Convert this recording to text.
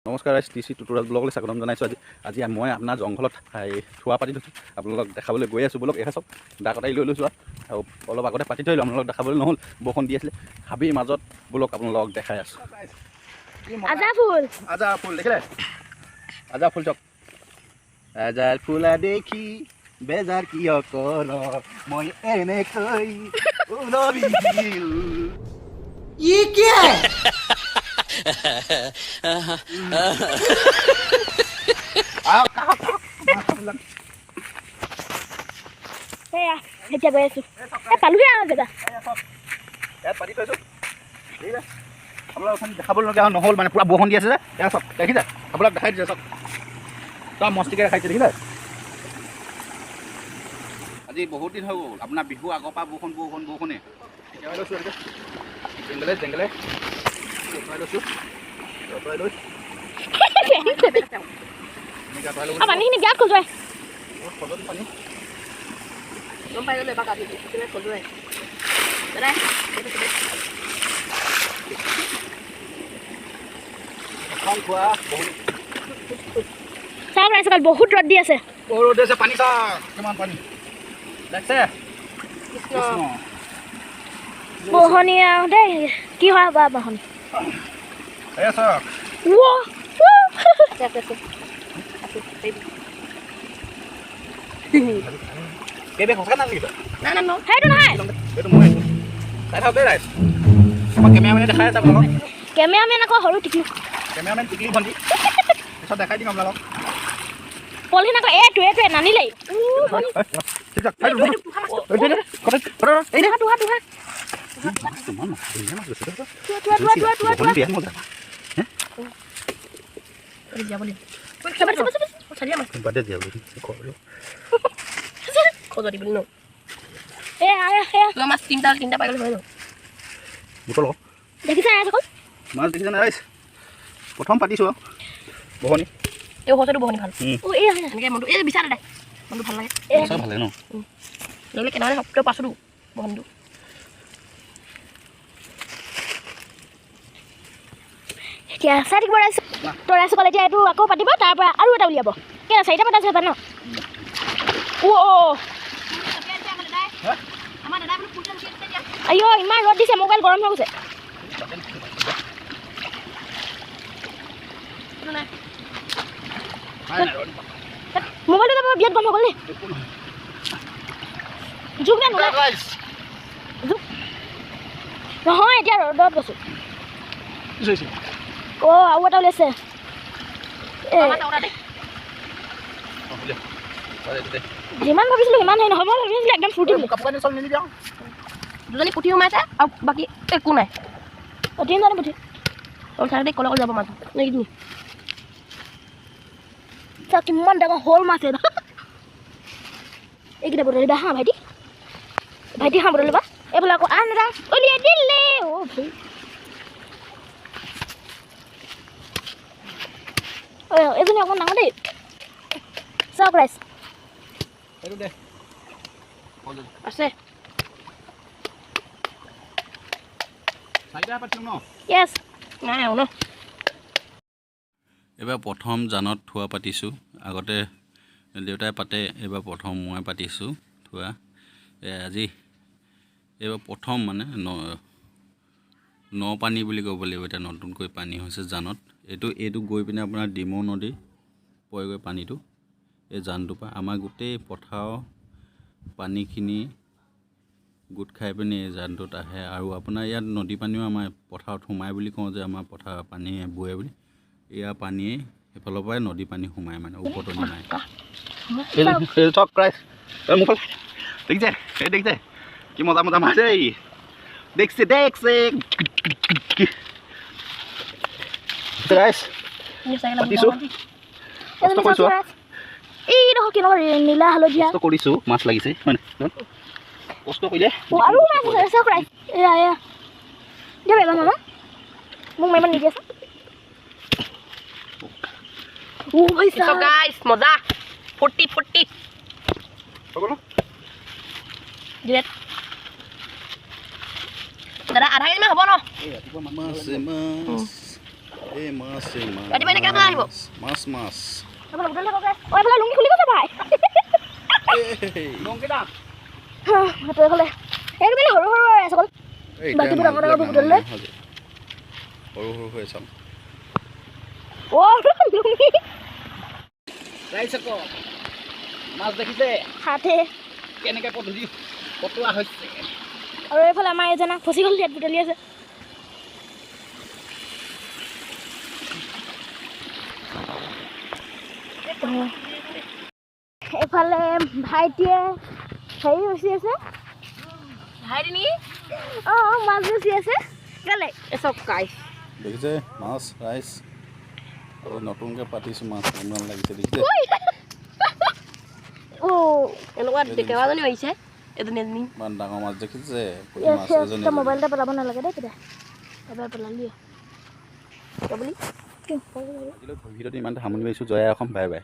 নমস্কাৰ ৰাইজ, T C টুটুৰাজ ব্লগলৈ স্বাগতম জনাইছোঁ। আজি মই আপোনাৰ জংঘলত থোৱা পাতি থৈছোঁ, আপোনালোকক দেখাবলৈ গৈ আছোঁ। বলক এয়া চাওক, দা কটাৰি লৈ লৈছোঁ আৰু অলপ আগতে পাতি থৈ আহিলোঁ, আপোনালোকক দেখাবলৈ নহ'ল, বৰষুণ দি আছিলে। হাবিৰ মাজত বলক আপোনালোকক দেখাই আছোঁ। আজা ফুল দেখিলে? আজা ফুল চাওক। আজাৰ ফুলা দেখি বেজাৰ কিয় কৰ, মই এনেকৈ ये क्या है? এতিয়া গৈ আছো, পালোহি আৰু জেগা। ইয়াত পাতি থৈছোঁ, ঠিক আছে। আপোনালোক দেখাবলৈ লগা নহ'ল, মানে পূৰা বৰষুণ দি আছে যে। এয়া চাওক, দেখিছে? আপোনাক দেখাই দিছে চাওক, চব মস্তিকে দেখাইছে, দেখিলে? আজি বহুত দিন হৈ গ'ল, আপোনাৰ বিহু আগৰ পৰা বৰষুণে এতিয়া লৈছোঁ এনেকৈ জেংগেলে লৈছোঁ, পানীখিনি বিৰাট খজুৱাই। পানী গম পাই গ'লো, এবাৰ কাটি খজুৱাই। চাওক ৰাইজ, বহুত ৰ'দ দি আছে। ৰ'দ আছে, পানী চাওক কিমান পানী দেখছে। বহনি আৰু দেই, কি হয় বা বহনি। এয়া চাওক, সেইটো নহয়, এইটো মই চাই থাকক দেই ৰাইজ। আমাৰ কেমেৰামেনে দেখাই আছে আপোনালোকক, কেমেৰামেন আকৌ সৰু টিকলি, কেমেৰামেন টিকলি ভণ্টি পিছত দেখাই দিম আপোনালোকক। পলিথিন আকৌ এইটোৱে নানিলেই। দেখিছা মাছ দেখিছে নাই ৰাইজ? প্ৰথম পাতিছোঁ আৰু বহনি। এই সঁচাটো বহনি ভাল। এনেকৈ মনটো এই বিচাৰ দাদা, মনটো ভাল লাগে। ভালে ন লাগিলে কেনেকৈ সপ্তাহ পাছতো বহনটো। এতিয়া চাই থাকিব ৰাইজ, তো ৰাইজ ক'লে এতিয়া এইটো আকৌ পাতিব, তাৰ পৰা আৰু এটা উলিয়াব। কেনে 4টা পাতা আছে ন? আইঅ, ইমান ৰ'দ দিছে, মোবাইল গৰম হৈ গৈছে। মোবাইলটো যাব বিৰাট গৰম হৈ গ'ল দেই। জোক নে নোলাই? নহয়, এতিয়া ৰ'দত গৈছোঁ। আৰু এটা ওলাইছে। যিমান ভাবিছিলোঁ সিমান হেৰি নহয়, মই ভাবিছিলোঁ একদম ফূৰ্তি। দুজনী পুঠি সোমাইছে আৰু বাকী একো নাই। 3জনী পুঠি চাই কলে যাব মাছ নেকি? চাওক কিমান ডাঙৰ শ'ল মাছ এইটো। এইকেইটা বটল দিবা হা ভাইটি, হা বটল দিবা। এইফালে আকৌ আন এটা উলিয়াই দিলে। এজনী অকণ ডাঙৰ দেই। চাওক ৰাইজ আছে। য়েছ, নাই আৰু ন? এইবাৰ প্ৰথম জানত থোৱা পাতিছোঁ। আগতে দেউতাই পাতে, এইবাৰ প্ৰথম মই পাতিছোঁ থোৱা। আজি এইবাৰ প্ৰথম মানে ন পানী বুলি ক'ব লাগিব। এতিয়া নতুনকৈ পানী হৈছে জানত। এইটো গৈ পিনে আপোনাৰ ডিমৌ নদী পৰেগৈ পানীটো। এই জানটোৰ পৰা আমাৰ গোটেই পথাৰৰ পানীখিনি গোট খাই পিনি এই জানটোত আহে। আৰু আপোনাৰ ইয়াত নদী পানীও আমাৰ পথাৰত সোমায় বুলি কওঁ যে, আমাৰ পথাৰৰ পানীয়ে বুৰে বুলি। এয়া পানীয়ে সেইফালৰ পৰাই নদী পানী সোমায়, মানে উভতনি নাই। দেখিছে কি মজা মাছ দেই, দেখছে নীলা হালধীয়া কৰিছোঁ। মাছ লাগিছে মানে কষ্ট কৰিলে আৰু মাছ আছে। চাওক ৰাইজ, মামা মোক মাৰিব নিদিয়ে। মজা ফূৰ্তি দাদা। আধা কেজিমান হ'ব ন? এই মাছ এই ৰাতিপুৱা এনেকৈ কেনেকৈ আহিব? মাছ মাছ এইফালে বুটলি থাকক এইফালে লুংগি খুলি গৈছে ভাই সেইটো এইফালে এইটো সৰু সৰু হৈ আছে অকল বাকীবোৰ ডাঙৰ ডাঙৰ বুটলিলে সৰু সৰু হৈ চাম লুংগি ৰাইজ আকৌ মাছ দেখিছে হাতে কেনেকৈ পদ্ধতি কটোৱা হৈছে আৰু এইফালে আমাৰ এজনা ফচি গ'ল ইয়াত বুটলি আছে এইফালে ভাইটিয়ে হেৰি ৰচি আছে ভাইটি নেকি অঁ মাছ ৰচি আছে কেলে এচব কাই দেখিছে মাছ ৰাইজ আৰু নতুনকৈ পাতিছোঁ মাছ ইমান লাগিছে দেখিছে এনেকুৱা কেইবাজনী আহিছে এজনী ইমান ডাঙৰ মাছ দেখিছে মাছ এজনী মোবাইল এটা পেলাব নালাগে দেই তেতিয়া এবাৰ পেলালি ভিডিঅ'টো ইমানতে সামৰণি মাৰিছোঁ জয় অসম বাই বাই